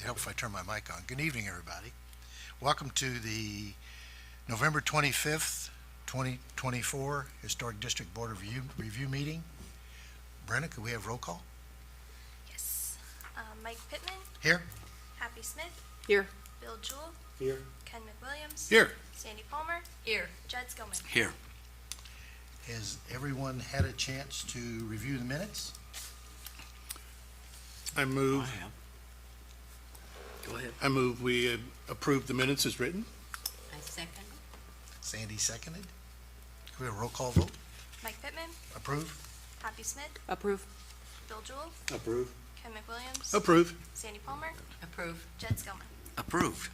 help if I turn my mic on. Good evening, everybody. Welcome to the November 25th, 2024 Historic District Board of Review meeting. Brenna, could we have roll call? Yes. Mike Pittman, Here. Happy Smith, Here. Bill Jewell, Here. Ken McWilliams, Here. Sandy Palmer, Here. Judd Skillman. Here. Has everyone had a chance to review the minutes? I move, Go ahead. we approve the minutes as written. I second. Sandy seconded. Could we have a roll call vote? Mike Pittman, Approve? Happy Smith, Approve. Bill Jewell, Approve. Ken McWilliams, Approve. Sandy Palmer, Approve. Judd Skillman. Approved.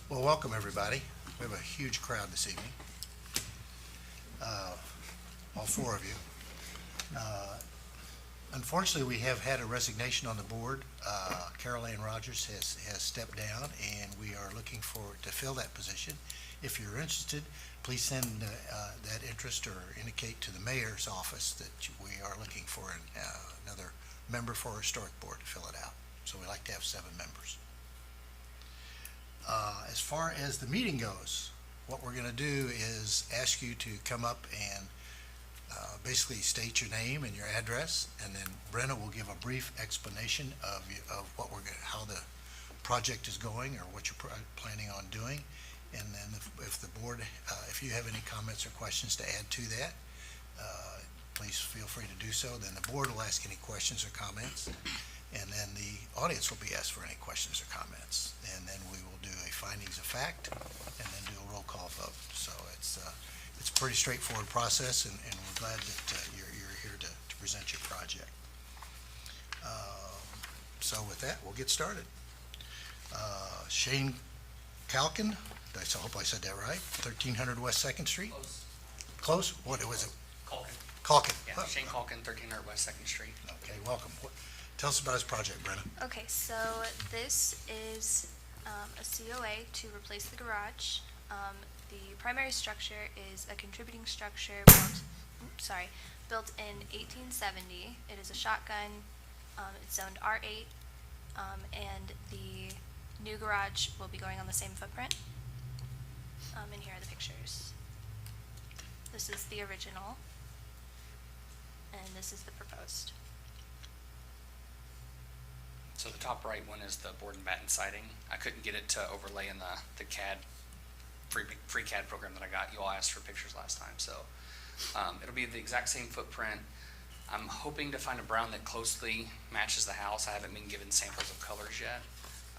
Well, welcome, everybody. We have a huge crowd this evening. All four of you. Unfortunately, we have had a resignation on the board. Carol Ann Rogers has stepped down, and we are looking to fill that position. If you're interested, please send that interest or indicate to the mayor's office that we are looking for another member for our historic board to fill it out. So we like to have 7 members. As far as the meeting goes, what we're going to do is ask you to come up and basically state your name and your address, and then Brenna will give a brief explanation of what how the project is going or what you're planning on doing. And then if the board, if you have any comments or questions to add to that, please feel free to do so. Then the board will ask any questions or comments, and then the audience will be asked for any questions or comments. And then we will do a findings of fact and then do a roll call vote. So it's a pretty straightforward process, and we're glad that you're here to present your project. So with that, we'll get started. Shane Calkin, I hope I said that right, 1300 West 2nd Street? Close? What was it? Calkin. Calkin. Yeah, Oh, Shane Calkin, 1300 West 2nd Street. okay, welcome. Tell us about his project, Brenna. Okay, so this is a COA to replace the garage. The primary structure is a contributing structure built in 1870. It is a shotgun. It's zoned R8, and the new garage will be going on the same footprint. And here are the pictures. This is the original, and this is the proposed. So the top right one is the board and batten siding. I couldn't get it to overlay in the CAD, free CAD program that I got. You all asked for pictures last time, so it'll be the exact same footprint. I'm hoping to find a brown that closely matches the house. I haven't been given samples of colors yet.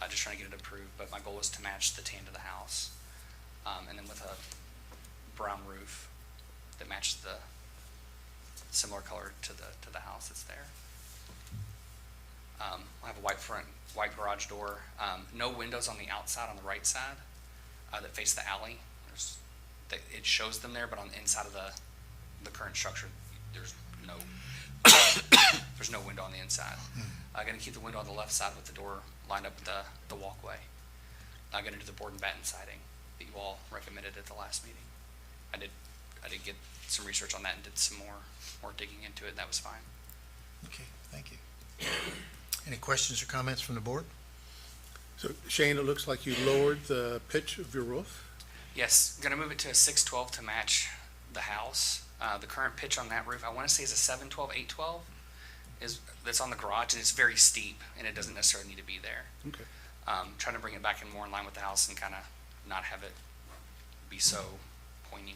Just trying to get it approved, but my goal is to match the tan to the house. And then with a brown roof that matches the similar color to the house that's there. I have a white garage door. No windows on the outside on the right side that face the alley. It shows them there, but on the inside of the current structure, there's no there's no window on the inside. I'm going to keep the window on the left side with the door lined up with the walkway. I'm going to do the board and batten siding that you all recommended at the last meeting. I did get some research on that and did some more digging into it, and that was fine. Okay, thank you. Any questions or comments from the board? So Shane, it looks like you lowered the pitch of your roof. Yes, going to move it to a 612 to match the house. The current pitch on that roof, I want to say, is a 712, 812. That's on the garage, and it's very steep, and it doesn't necessarily need to be there. Okay. Trying to bring it back in more in line with the house and kind of not have it be so pointy.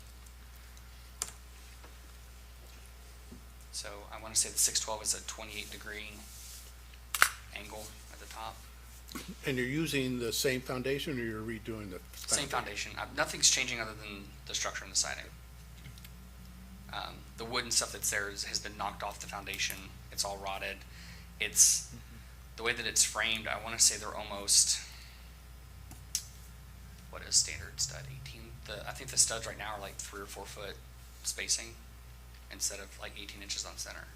So I want to say the 612 is a 28-degree angle at the top. And you're using the same foundation, or you're redoing the Same foundation. Nothing's changing other than the structure and the siding. The wood and stuff that's there has been knocked off the foundation. It's all rotted. It's the way that it's framed. I want to say they're almost, what is standard stud? 18. I think the studs right now are like 3 or 4 foot spacing instead of like 18 inches on center.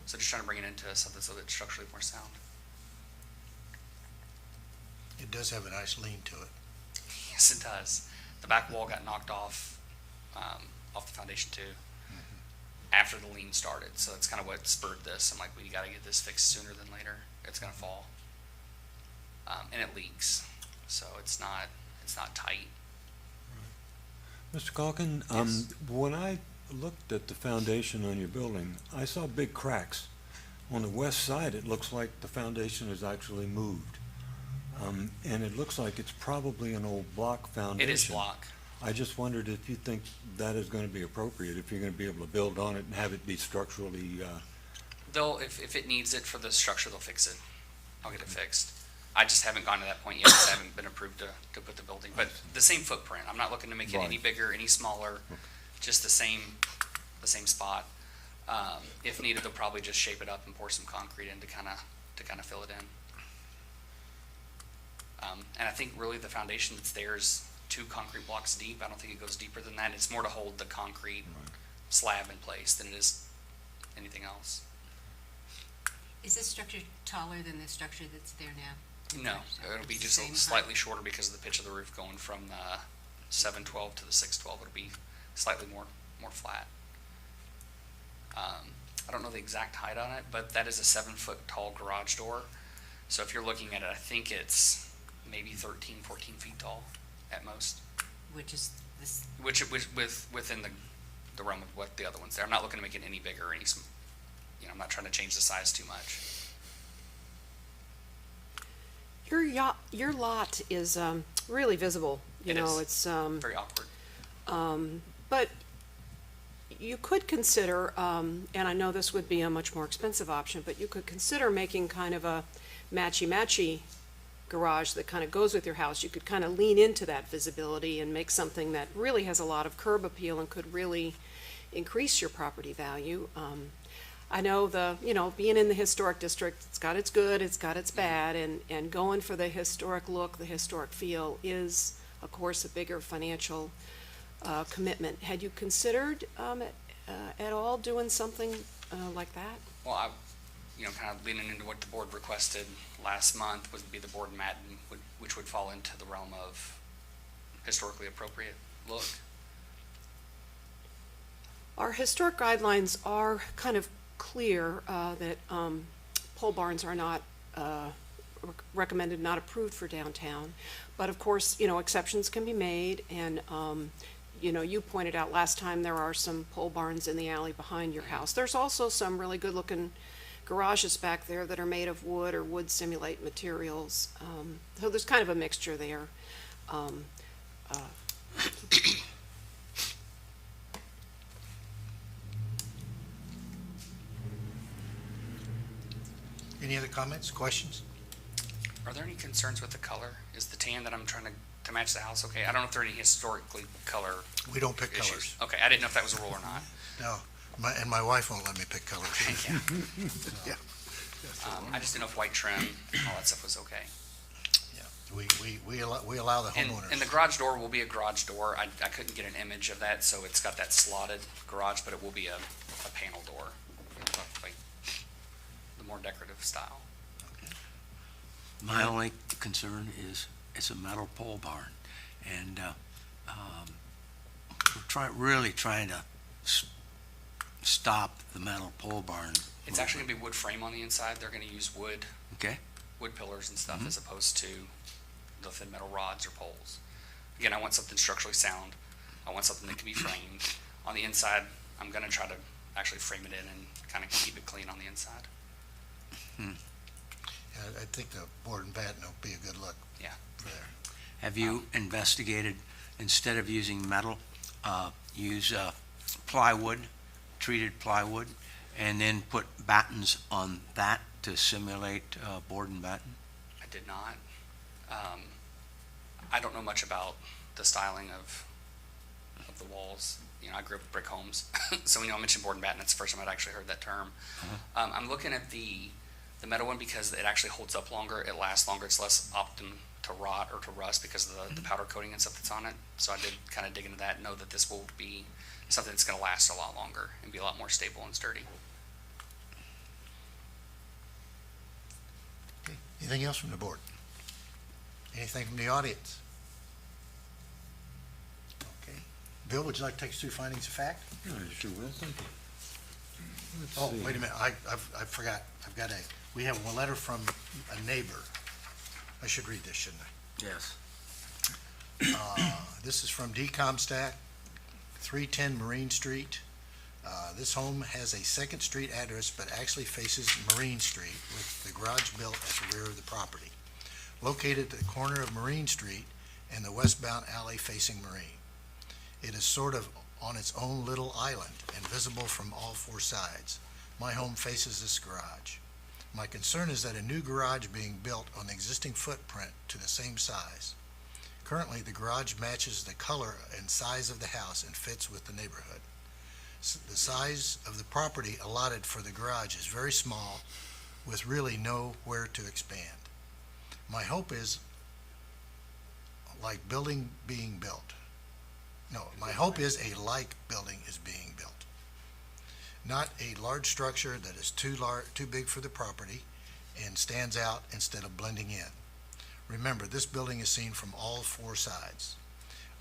So just trying to bring it into something so that it's structurally more sound. It does have a nice lean to it. Yes, it does. The back wall got knocked off the foundation too. after the lien started. So that's kind of what spurred this. I'm like, we got to get this fixed sooner than later. It's going to fall. And it leaks. So it's not tight. Mr. Calkin, Yes. when I looked at the foundation on your building, I saw big cracks. On the west side, it looks like the foundation is actually moved. And it looks like it's probably an old block foundation. It is block. I just wondered if you think that is going to be appropriate, if you're going to be able to build on it and have it be structurally, If it needs it for the structure, they'll fix it. I'll get it fixed. I just haven't gone to that point yet, because I haven't been approved to put the building, but the same footprint. I'm not looking to make it any Right. bigger, any smaller, just the same spot. If needed, they'll probably just shape it up and pour some concrete in to kind of fill it in. And I think really the foundation that's there is 2 concrete blocks deep. I don't think it goes deeper than that. It's more to hold the concrete slab in place than it is anything else. Is this structure taller than the structure that's there now? No, it'll be It's the just same height? slightly shorter because of the pitch of the roof going from the 712 to the 612. It'll be slightly more flat. I don't know the exact height on it, but that is a 7-foot tall garage door. So if you're looking at it, I think it's maybe 13, 14 feet tall at most, Which is this, which within the realm of what the other ones there. I'm not looking to make it any bigger or I'm not trying to change the size too much. Your lot is really visible, you It know, is. it's, Very awkward. but you could consider, and I know this would be a much more expensive option, but you could consider making kind of a matchy-matchy garage that kind of goes with your house. You could kind of lean into that visibility and make something that really has a lot of curb appeal and could really increase your property value. I know being in the historic district, it's got its good, it's got its bad, and going for the historic look, the historic feel is, of course, a bigger financial commitment. Had you considered at all doing something like that? Well, kind of leaning into what the board requested last month would be the board Madden, which would fall into the realm of historically appropriate look. Our historic guidelines are kind of clear that pole barns are not recommended, not approved for downtown. But of course, exceptions can be made, and you pointed out last time there are some pole barns in the alley behind your house. There's also some really good-looking garages back there that are made of wood or wood simulate materials. So there's kind of a mixture there. Any other comments, questions? Are there any concerns with the color? Is the tan that I'm trying to match the house okay? I don't know if there are any historically color We don't pick issues. colors. Okay, I didn't know if that was a rule or not. No, and my wife won't let me pick colors. Yeah. Yeah. I just didn't know if white trim and all that stuff was okay. Yeah, we allow the And homeowners. the garage door will be a garage door. I couldn't get an image of that, so it's got that slotted garage, but it will be a panel door. Like the more decorative style. My only concern is it's a metal pole barn, and we're really trying to stop the metal pole barn. It's actually gonna be wood frame on the inside. They're gonna use wood Okay, pillars and stuff as opposed to the thin metal rods or poles. Again, I want something structurally sound. I want something that can be framed. On the inside, I'm gonna try to actually frame it in and kind of keep it clean on the inside. Yeah, I think the board and batten will be a good look. Yeah. For there. have you investigated, instead of using metal, use plywood, treated plywood, and then put battens on that to simulate board and batten? I did not. I don't know much about the styling of the walls. I grew up with brick homes, so when I mentioned board and batten, that's the first time I'd actually heard that term. I'm looking at the metal one because it actually holds up longer, it lasts longer, it's less optim to rot or to rust because of the powder coating and stuff that's on it. So I did kind of dig into that and know that this will be something that's going to last a lot longer and be a lot more stable and sturdy. Okay. Anything else from the board? Anything from the audience? Okay. Bill, would you like to take us through findings of fact? Yeah, sure will, thank you. Let's Oh, see. wait a minute, I forgot, we have a letter from a neighbor. I should read this, shouldn't I? Yes. This is from D. Comstack, 310 Marine Street. This home has a Second Street address, but actually faces Marine Street, with the garage built at the rear of the property. Located at the corner of Marine Street and the westbound alley facing Marine. It is sort of on its own little island and visible from all four sides. My home faces this garage. My concern is that a new garage being built on the existing footprint to the same size. Currently, the garage matches the color and size of the house and fits with the neighborhood. The size of the property allotted for the garage is very small, with really nowhere to expand. My hope is like building being built. No, my hope is a like building is being built. Not a large structure that is too big for the property and stands out instead of blending in. Remember, this building is seen from all four sides.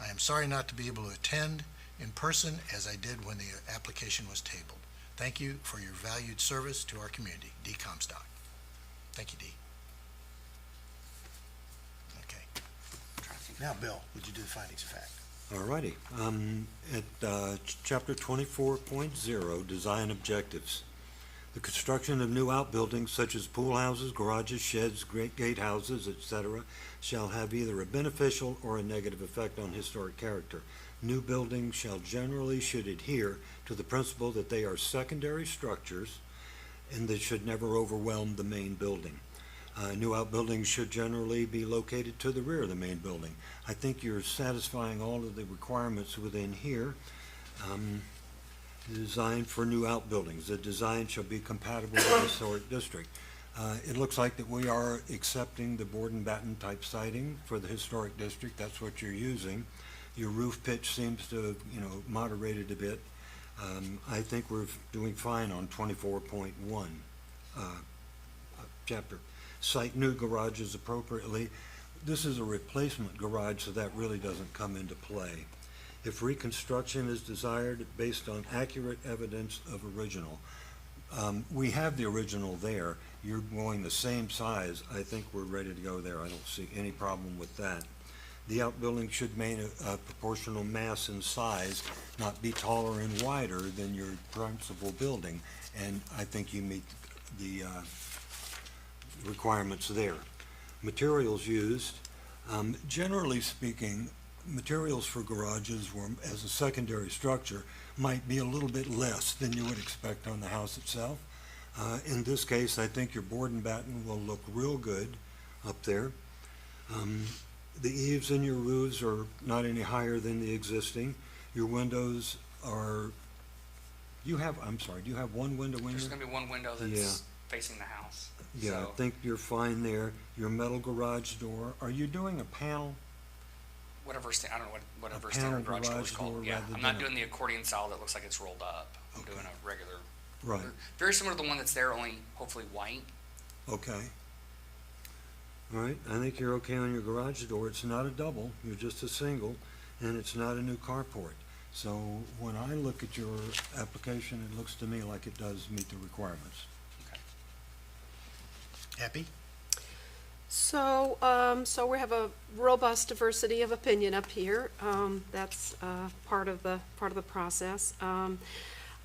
I am sorry not to be able to attend in person as I did when the application was tabled. Thank you for your valued service to our community. D. Comstock. Thank you, D. Okay. Trying to think. Now, Bill, would you do the findings of fact? All righty. Chapter 24.0, Design Objectives. The construction of new outbuildings such as pool houses, garages, sheds, gatehouses, etc., shall have either a beneficial or a negative effect on historic character. New buildings should adhere to the principle that they are secondary structures and they should never overwhelm the main building. New outbuildings should generally be located to the rear of the main building. I think you're satisfying all of the requirements within here. Design for new outbuildings. The design shall be compatible with the historic district. It looks like that we are accepting the board and batten type siding for the historic district. That's what you're using. Your roof pitch seems to have, moderated a bit. I think we're doing fine on 24.1 chapter. Site new garages appropriately. This is a replacement garage, so that really doesn't come into play. If reconstruction is desired based on accurate evidence of original. We have the original there. You're going the same size. I think we're ready to go there. I don't see any problem with that. The outbuilding should maintain a proportional mass and size, not be taller and wider than your principal building. And I think you meet the requirements there. Materials used. Generally speaking, materials for garages as a secondary structure might be a little bit less than you would expect on the house itself. In this case, I think your board and batten will look real good up there. The eaves in your roofs are not any higher than the existing. Your windows are, do you have one window in There's there? gonna be one window that's facing the house. Yeah, I So, think you're fine there. Your metal garage door, are you doing a panel? whatever, I don't know whatever A standard panel garage door is garage called. door Yeah, rather I'm not than a- doing the accordion style that looks like it's rolled up. I'm Okay. doing a regular, Right, very similar to the one that's there, only hopefully white. okay. All right, I think you're okay on your garage door. It's not a double, you're just a single, and it's not a new carport. So when I look at your application, it looks to me like it does meet the requirements. Happy? So, so we have a robust diversity of opinion up here. That's part of the process.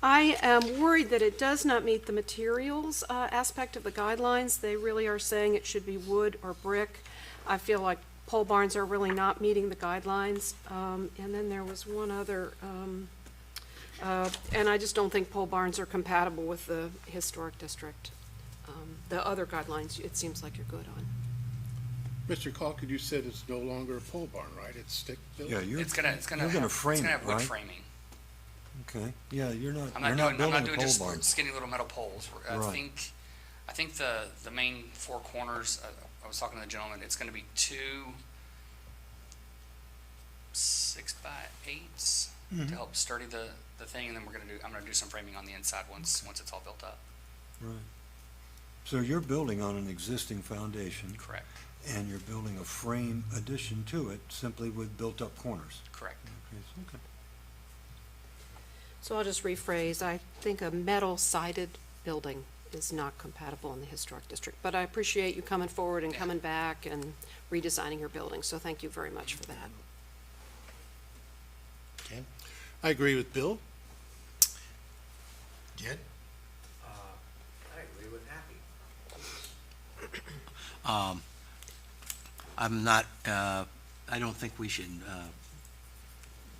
I am worried that it does not meet the materials aspect of the guidelines. They really are saying it should be wood or brick. I feel like pole barns are really not meeting the guidelines. And then there was one other, and I just don't think pole barns are compatible with the historic district. The other guidelines, it seems like you're good on. Mr. Calkins, you said it's no longer a pole barn, right? It's stick built? Yeah, you're It's gonna you're gonna frame it, have wood right? framing. Okay, yeah, you're not I'm building not a doing pole just barn. skinny little metal poles. I Right. think the main four corners, I was talking to the gentleman, it's gonna be 2 6x8s Mhm. to help sturdy the thing, and then I'm gonna do some framing on the inside once it's all built up. Right. So you're building on an existing foundation, Correct, and you're building a frame addition to it simply with built-up corners. correct. Okay, So I'll just rephrase, I think a metal-sided building is not compatible in the historic district, but I appreciate you coming forward and Yeah. coming back and redesigning your building, so thank you very much for that. Ken? I agree with Bill. Jed? I agree with Happy. I'm not, I don't think we should,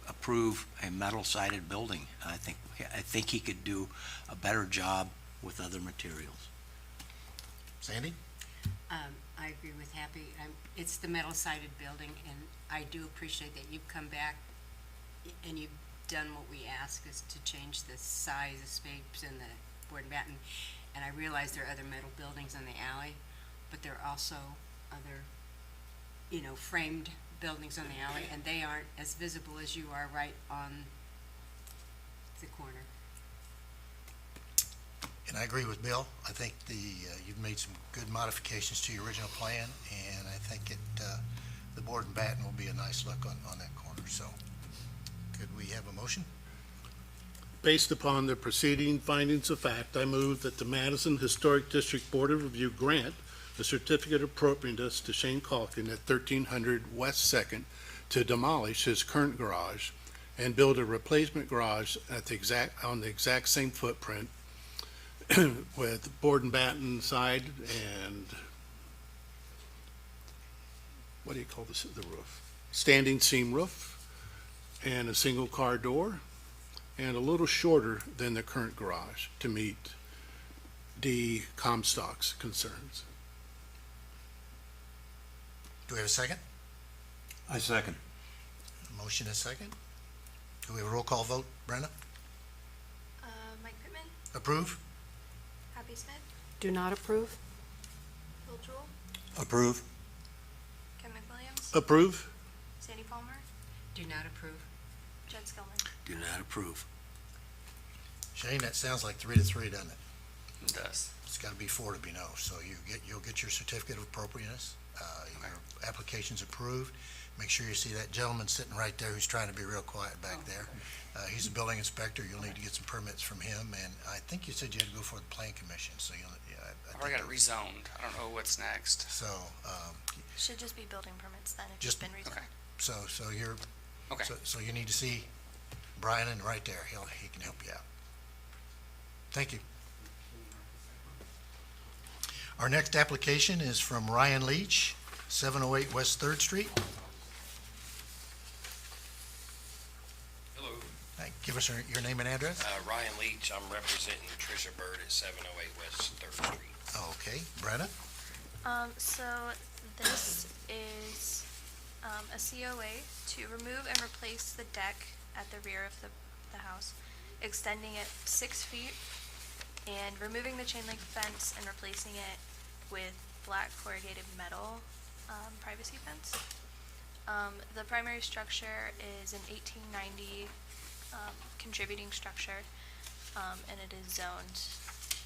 approve a metal-sided building. I think he could do a better job with other materials. Sandy? I agree with Happy. It's the metal-sided building, and I do appreciate that you've come back and you've done what we ask, is to change the size of space in the board and batten. And I realize there are other metal buildings in the alley, but there are also other, framed buildings on the alley, and they aren't as visible as you are right on the corner. And I agree with Bill. I think you've made some good modifications to your original plan, and I think the board and batten will be a nice look on that corner, so. Could we have a motion? Based upon the preceding findings of fact, I move that the Madison Historic District Board of Review grant the certificate of appropriateness to Shane Calkin at 1300 West Second to demolish his current garage and build a replacement garage on the exact same footprint with board and batten side and what do you call this, the roof? Standing seam roof and a single car door and a little shorter than the current garage to meet the Comstock's concerns. Do we have a second? I second. Motion is second. Do we have a roll call vote? Brenda? Mike Pittman, Approve? Happy Smith, Do not approve? Bill Jewell, Approve. Ken McWilliams, Approve? Sandy Palmer, Do not approve. Judd Skillman. Do not approve. Shane, that sounds like 3-3, doesn't it? It does. It's gotta be 4 to be no, so you'll get your certificate of appropriateness. Your application's approved. Make sure you see that gentleman sitting right there who's trying to be real quiet back there. He's a building inspector. You'll need to get some permits from him, and I think you said you had to go for the plan commission, so I've already got it rezoned. I don't know what's next. So, Should just be building permits then, if it's Just- been rezoned. Okay. so you're, Okay. so you need to see Brian, and right there, he can help you out. Thank you. Our next application is from Ryan Leach, 708 West Third Street. Hello, Give us your name and address. Ryan Leach. I'm representing Tricia Bird at 708 West Third Street. Okay, Brenna? So this is, a COA to remove and replace the deck at the rear of the house, extending it 6 feet and removing the chain link fence and replacing it with black corrugated metal, privacy fence. The primary structure is an 1890, contributing structure, and it is zoned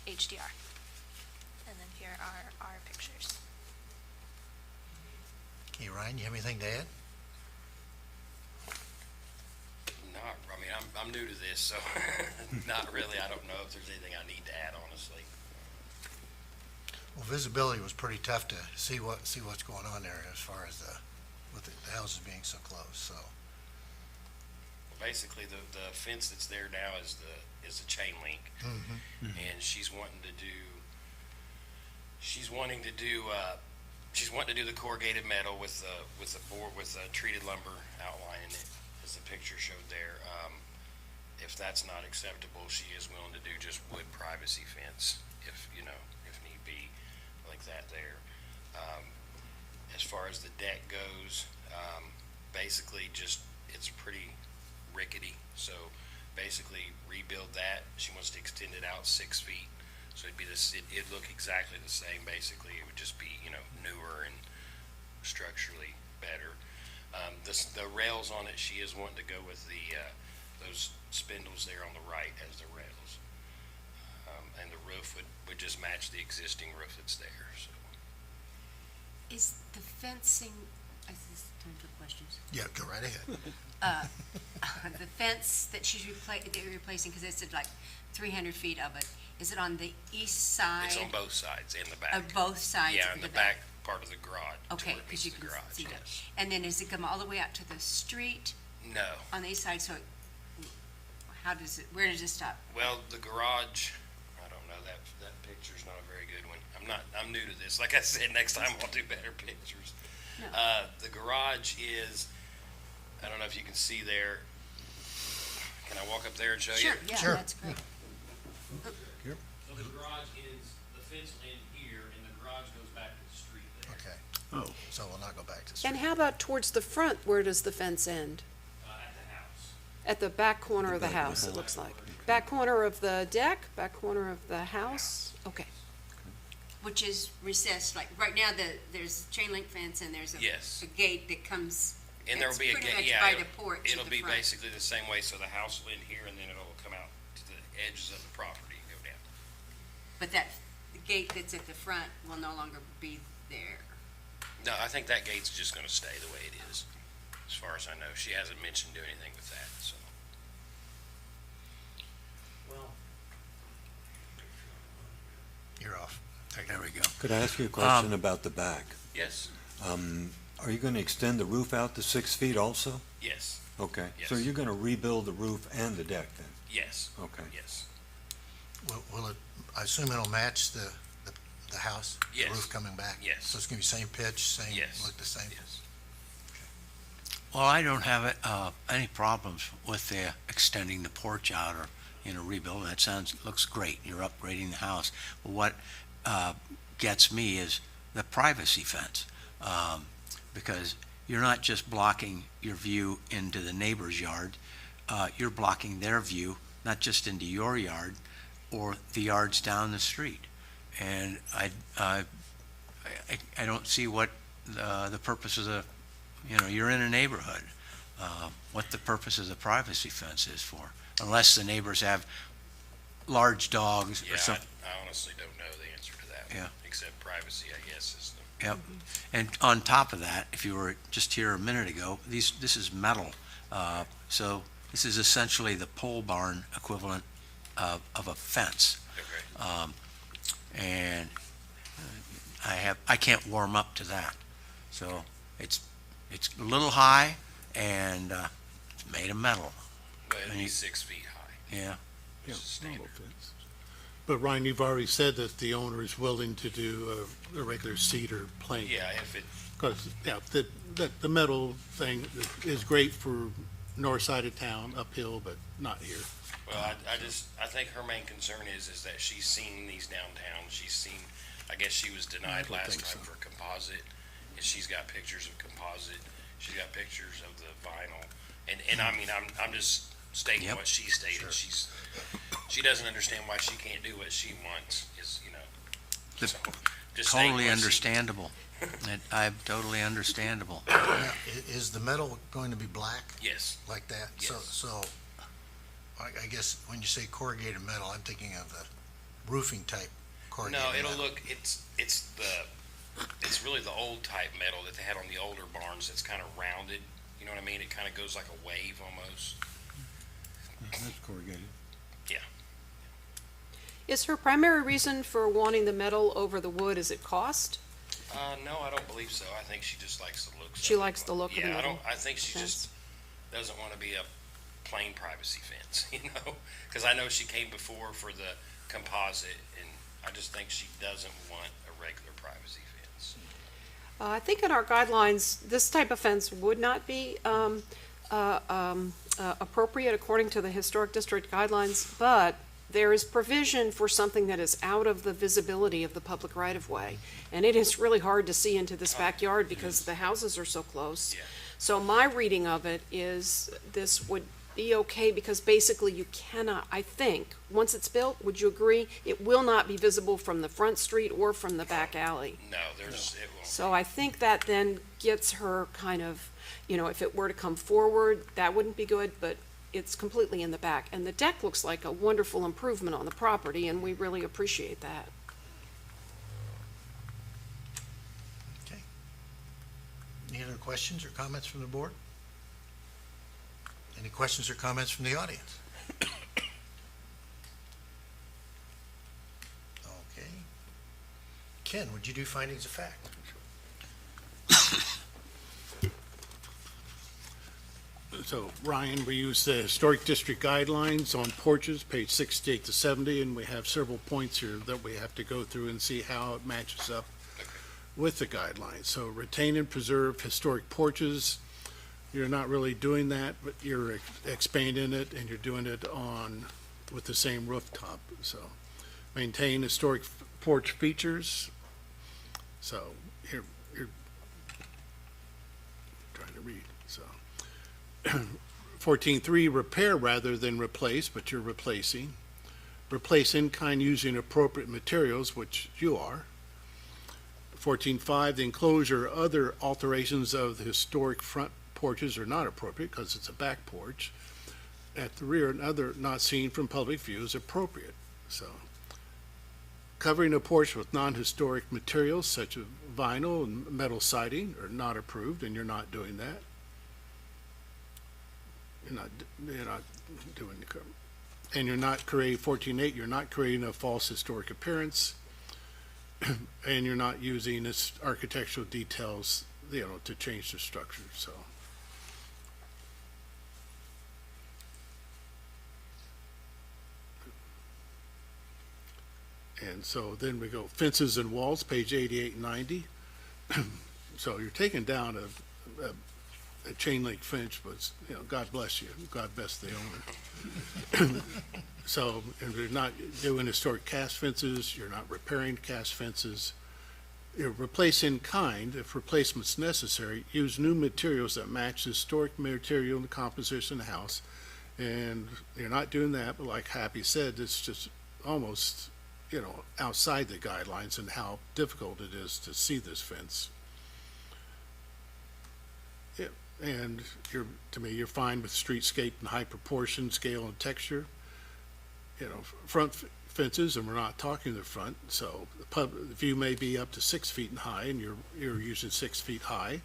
HDR. And then here are our pictures. Hey, Ryan, you have anything to add? I'm new to this, so not really. I don't know if there's anything I need to add, honestly. Well, visibility was pretty tough to see what's going on there as far as with the houses being so close, so. Basically, the fence that's there now is a chain link, and she's wanting to do the corrugated metal with the board with treated lumber outlining it, as the picture showed there. If that's not acceptable, she is willing to do just wood privacy fence, if need be, like that there. As far as the deck goes, basically it's pretty rickety, so basically rebuild that. She wants to extend it out 6 feet, so it'd look exactly the same. Basically, it would just be newer and structurally better. The rails on it, she is wanting to go with those spindles there on the right as the rails, and the roof would just match the existing roof that's there. So Is the fencing Is this time for questions? Yeah, go right ahead. The fence that that you're replacing, because it's like 300 feet of it, is it on the east side? It's on both sides and the back. Of both sides? Yeah, of in the back part of the garage. to Okay, where it because meets you the can garage, see that. yes. And then does it come all the way out to the street No. on the east side, so where does it stop? Well, the garage, I don't know, that picture's not a very good one. I'm new to this. Like I said, next time I'll do better pictures. No. The garage is, I don't know if you can see there. Can I walk up there and show you? Sure, yeah, Sure. that's great. So the garage is, the fence will end here, and the garage goes back to the street there. Okay, Oh, so we'll not go back to. And how about towards the front, where does the fence end? At the house. At the back corner of the house, it looks like. Back corner of the deck, back corner of the house? Okay. Which is recessed, like, right now, there's chain link fence and there's Yes. a gate that comes, And there'll it's be a pretty gate, much yeah. by it'll- the porch at It'll the be front. basically the same way, so the house will end here, and then it'll come out to the edges of the property and go down. But the gate that's at the front will no longer be there. No, I think that gate's just gonna stay the way it is, as far as I know. She hasn't mentioned doing anything with that, so. You're off. There we go. Could I ask you a question about the back? Yes, Are you going to extend the roof out to 6 feet also? yes, Okay, so Yes. you're going to rebuild the roof and the deck then? yes, Okay. yes. Will it, I assume it'll match the house? Yes. The roof coming back? Yes. So it's gonna be same pitch, same, Yes. look the same? Yes. Well, I don't have any problems with the extending the porch out or, rebuilding. That looks great. You're upgrading the house. What gets me is the privacy fence. Because you're not just blocking your view into the neighbor's yard, you're blocking their view, not just into your yard or the yards down the street. And I don't see what the purpose of the, you're in a neighborhood, what the purpose of the privacy fence is for, unless the neighbors have large dogs Yeah, or something. I honestly don't know the answer to that one. Yeah. Except privacy, I guess, is the. Yep. And on top of that, if you were just here a minute ago, this is metal. So this is essentially the pole barn equivalent of a fence. Okay. And I can't warm up to that. So it's a little high and it's made of metal. Well, it'll be you- 6 feet high. Yeah. yeah, It's standard. but Ryan, you've already said that the owner is willing to do a regular cedar plank. Yeah, if it, Because, yeah, the metal thing is great for north side of town, uphill, but not here. well, I think her main concern is that she's seen these downtown. She's seen, I guess she was denied I would last think time so. for composite. And she's got pictures of composite. She's got pictures of the vinyl. And I mean, I'm just stating Yep. what she stated. She doesn't understand why she can't do what she wants, The- so, just stating Totally what she- understandable. I'm totally understandable. Now, is the metal going to be black Yes, like that? Yes. So, I guess when you say corrugated metal, I'm thinking of the roofing type corrugated no, metal. it'll look, it's really the old type metal that they had on the older barns that's kind of rounded. You know what I mean? It kind of goes like a wave almost. That's corrugated. Is her primary reason for wanting the metal over the wood, is it cost? No, I don't believe so. I think she just likes the looks. She of it. likes the look of the Yeah, metal I think she just doesn't want to be a plain privacy fence, Because I know she came before for the composite, and I just think she doesn't want a regular privacy fence. I think in our guidelines, this type of fence would not be appropriate according to the Historic District guidelines, but there is provision for something that is out of the visibility of the public right-of-way. And it is really hard to see into this backyard because the houses are so close. Yeah. So my reading of it is this would be okay because basically you cannot, I think, once it's built, would you agree? It will not be visible from the front street or from the back alley. No, it won't. So I think that then gets her kind of, if it were to come forward, that wouldn't be good, but it's completely in the back. And the deck looks like a wonderful improvement on the property, and we really appreciate that. Okay. Any Any other questions or comments from the board? Any questions or comments from the audience? Okay. Ken, would you do findings of fact? So, Ryan, we use the Historic District Guidelines on porches, page 68 to 70, and we have several points here that we have to go through and see how it matches up with the guidelines. So retain and preserve historic porches, you're not really doing that, but you're expanding it, and you're doing it with the same rooftop, so. Maintain historic porch features, so you're trying to read, so. 14.3, repair rather than replace, but you're replacing. Replace in kind using appropriate materials, which you are. 14.5, the enclosure or other alterations of the historic front porches are not appropriate because it's a back porch. At the rear, and other not seen from public view is appropriate, so. Covering a porch with non-historic materials such as vinyl and metal siding are not approved, and you're not doing that. You're not doing the cover. And you're not creating, 14.8, you're not creating a false historic appearance. And you're not using this architectural details, to change the structure, so. And so then we go fences and walls, page 88 and 90. So you're taking down a chain link fence, but, God bless you, God bless the owner. So, and you're not doing historic cast fences, you're not repairing cast fences. You replace in kind, if replacement's necessary, use new materials that match historic material and composition of the house. And you're not doing that, but like Happy said, it's just almost, outside the guidelines and how difficult it is to see this fence. Yeah, and you're fine with streetscape and high proportion, scale, and texture. Front fences, and we're not talking the front, so the view may be up to 6 feet high, and you're using 6 feet high,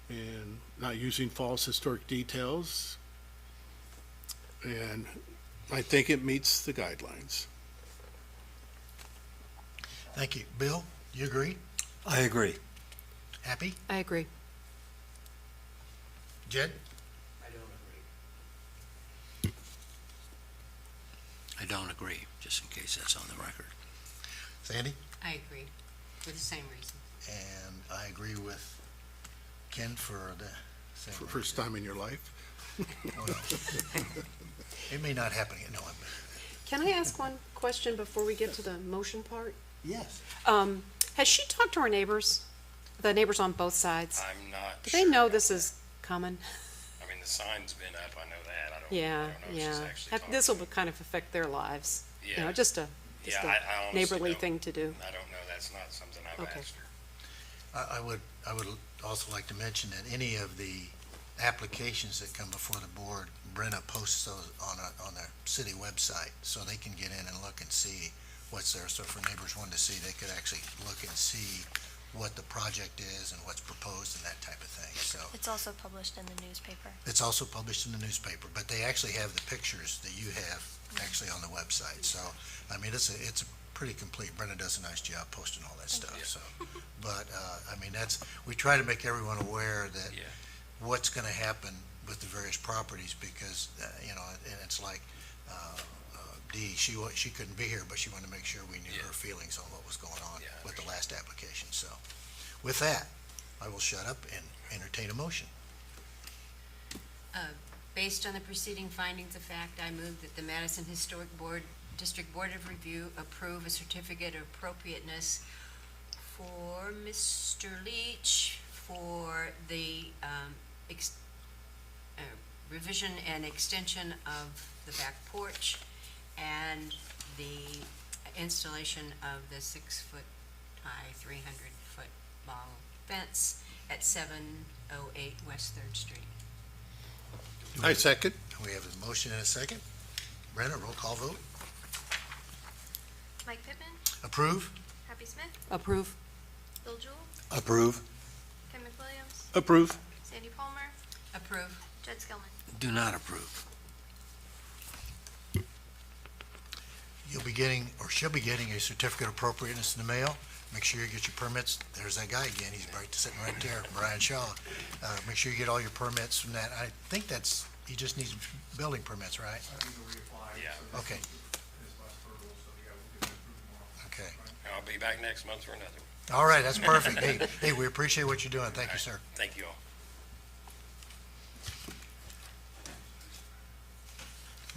and not using false historic details. And I think it meets the guidelines. Thank you. Bill, you agree? I agree. Happy? I agree. Jed? I don't agree, just in case that's on the record. Sandy? I agree, for the same reason. And I agree with Ken for the same. For first time in your life. Oh, no. It may not happen again. No, I'm. Can I ask one question before we get to the motion part? Yes. Has she talked to her neighbors, the neighbors on both sides? I'm not Do sure they know about this that. is coming? I mean, the sign's been up, I know that, I don't Yeah, know if she's yeah. actually talked This will to them. kind of affect their lives. Yeah. Just a Yeah, I honestly neighborly don't- thing to do. I don't know, that's not something I've Okay. asked her. I would also like to mention that any of the applications that come before the board, Brenna posts those on the city website, so they can get in and look and see what's there. So for neighbors wanting to see, they could actually look and see what the project is and what's proposed and that type of thing, so. It's also published in the newspaper. It's also published in the newspaper, but they actually have the pictures that you have actually on the website, so, I mean, it's a pretty complete, Brenda does a nice job posting all that stuff, you. so. But, I mean, we try to make everyone aware that Yeah. what's gonna happen with the various properties, because, and it's like, Dee, she couldn't be here, but she wanted to make sure we knew Yeah. her feelings on what was going on Yeah, I with the last application, so. With that, I will shut up and entertain a motion. Based on the preceding findings of fact, I move that the Madison Historic District Board of Review approve a certificate of appropriateness for Mr. Leach for the revision and extension of the back porch and the installation of the 6-foot high, 300-foot long fence at 708 West Third Street. I second. We have a motion and a second. Brenna, roll call vote. Mike Pittman, Approve? Happy Smith, Approve? Bill Jewell, Approve. Ken McWilliams, Approve. Sandy Palmer, Approve. Jed Skillman. Do not approve. You'll be getting, or she'll be getting, a certificate of appropriateness in the mail. Make sure you get your permits. There's that guy again. He's sitting right there, Brian Shaw. Make sure you get all your permits from that. I think he just needs building permits, right? Yeah. Okay. Okay. I'll be back next month for another one. All right, that's perfect. Hey, we appreciate what you're doing. Thank you, sir. Thank you all.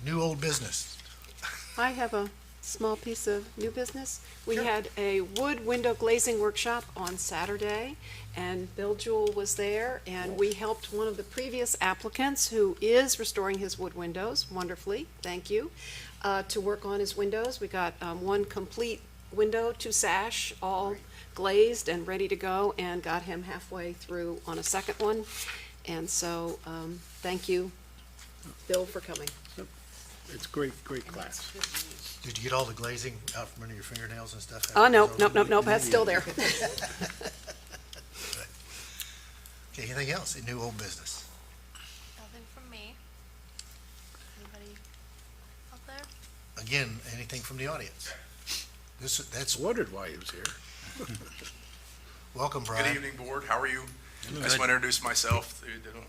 New old business. I have a small piece of new business. We had a wood window glazing workshop on Saturday, and Bill Jewell was there, and we helped one of the previous applicants, who is restoring his wood windows wonderfully, thank you, to work on his windows. We got one complete window, 2 sash, all glazed and ready to go, and got him halfway through on a second one. And so, thank you, Bill, for coming. It's great class. Did you get all the glazing out from under your fingernails and stuff? Oh, no, that's still there. Okay, anything else in new old business? Nothing from me. Anybody out there? Again, anything from the audience? That's, Wondered why he was here. welcome, Good Brian. evening, Board. How are you? I just want to introduce myself.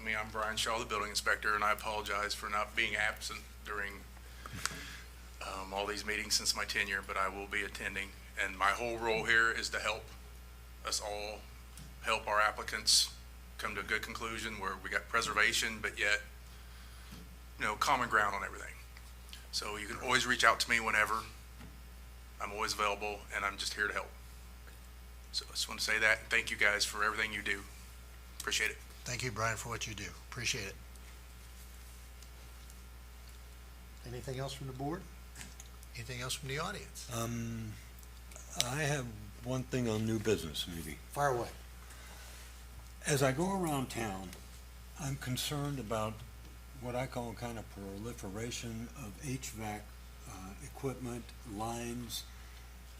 I'm Brian Shaw, the building inspector, and I apologize for not being absent during all these meetings since my tenure, but I will be attending. And my whole role here is to help us all, help our applicants come to a good conclusion where we got preservation, but yet, common ground on everything. So you can always reach out to me whenever. I'm always available, and I'm just here to help. So I just want to say that, and thank you guys for everything you do. Appreciate it. Thank you, Brian, for what you do. Appreciate it. Anything else from the board? Anything else from the audience? I have one thing on new business, maybe. Fire away. As I go around town, I'm concerned about what I call kind of proliferation of HVAC equipment, lines,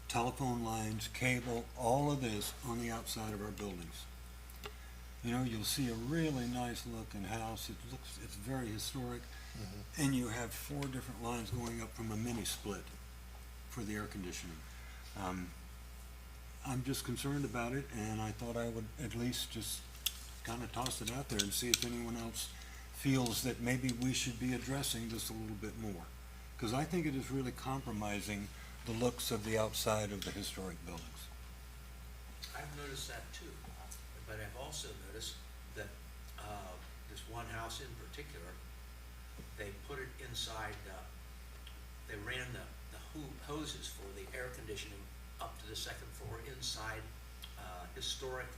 telephone lines, cable, all of this on the outside of our buildings. You'll see a really nice looking house. It's very historic. And you have 4 different lines going up from a mini split for the air conditioning. I'm just concerned about it, and I thought I would at least just kind of toss it out there and see if anyone else feels that maybe we should be addressing this a little bit more. Because I think it is really compromising the looks of the outside of the historic buildings. I've noticed that too, but I've also noticed that this one house in particular, they put it inside, they ran the hoses for the air conditioning up to the second floor inside historic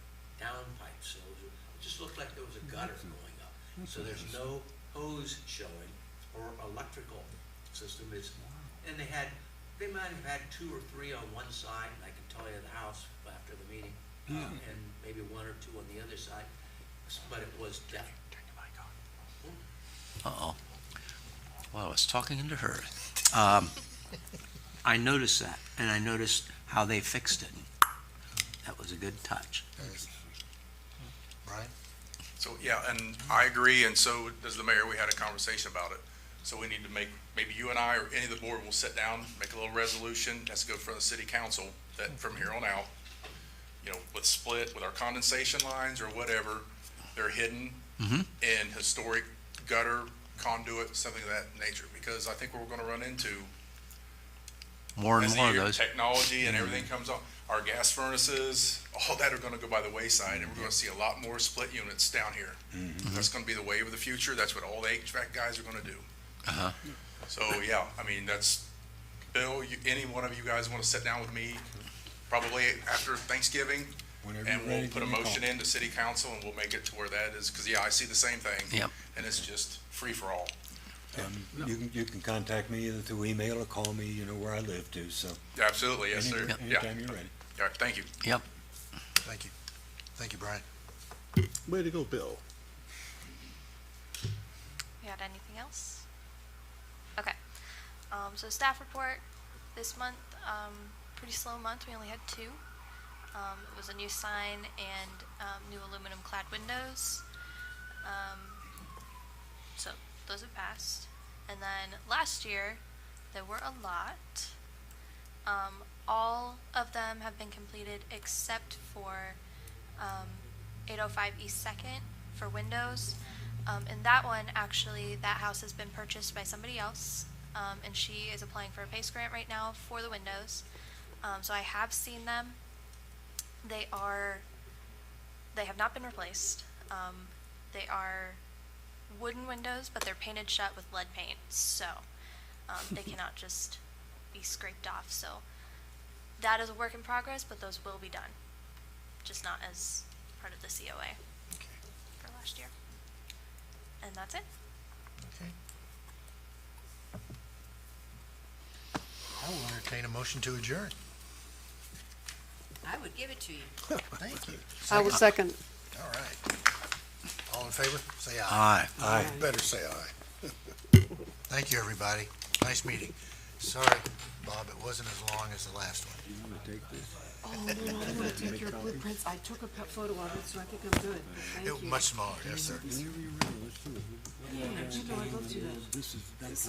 downpipes. So it just looked like there was a gutter going up. So there's no hose showing or electrical system. And they might have had 2 or 3 on one side, and I can tell you the house after the meeting, and maybe 1 or 2 on the other side, but it was definitely. Uh-oh. Well, I was talking into her. I noticed that, and I noticed how they fixed it. That was a good touch. Brian? So, yeah, and I agree, and so does the mayor. We had a conversation about it. So we need to maybe you and I or any of the board will sit down, make a little resolution, has to go in front of the city council, that from here on out, with our condensation lines or whatever, they're hidden in historic gutter, conduit, something of that nature, because I think we're gonna run into More and as the more of those. technology and everything comes on, our gas furnaces, all that are gonna go by the wayside, and we're gonna see a lot more split units down here. That's gonna be the wave of the future. That's what all the HVAC guys are gonna do. So, yeah, I mean, that's, Bill, any one of you guys wanna sit down with me, probably after Thanksgiving, Whenever and you're ready, we'll put a give me a motion call. into city council, and we'll make it to where that is, because, yeah, I see the same thing. Yep. And it's just free-for-all. You can contact me either through email or call me, where I live too, so. Absolutely, yes, sir. Yeah. Anytime you're ready. All right, thank you. Yep. Thank you. Thank you, Brian. Way to go, Bill. We had anything else? Okay. So staff report this month, pretty slow month. We only had 2. It was a new sign and new aluminum clad windows. So those have passed. And then last year, there were a lot. All of them have been completed except for 805 East 2nd for windows. And that one, actually, that house has been purchased by somebody else, and she is applying for a PACE grant right now for the windows. So I have seen them. They have not been replaced. They are wooden windows, but they're painted shut with lead paint, so they cannot just be scraped off. So that is a work in progress, but those will be done, just not as part of the COA for last year. And that's it. Okay. I will entertain a motion to adjourn. I would give it to you. Thank you. I will second. All right. All in favor, say aye. Aye. Aye. Better say aye. Thank you, everybody. Nice meeting. Sorry, Bob, it wasn't as long as the last one. You want to take this? Oh, no, I want to take your blueprints. I took a photo of it, so I think I'm good. Thank It was you. much smaller, yes, sir. Whenever you're ready, let's do it. Yeah, you know, I'd love to. This is, that's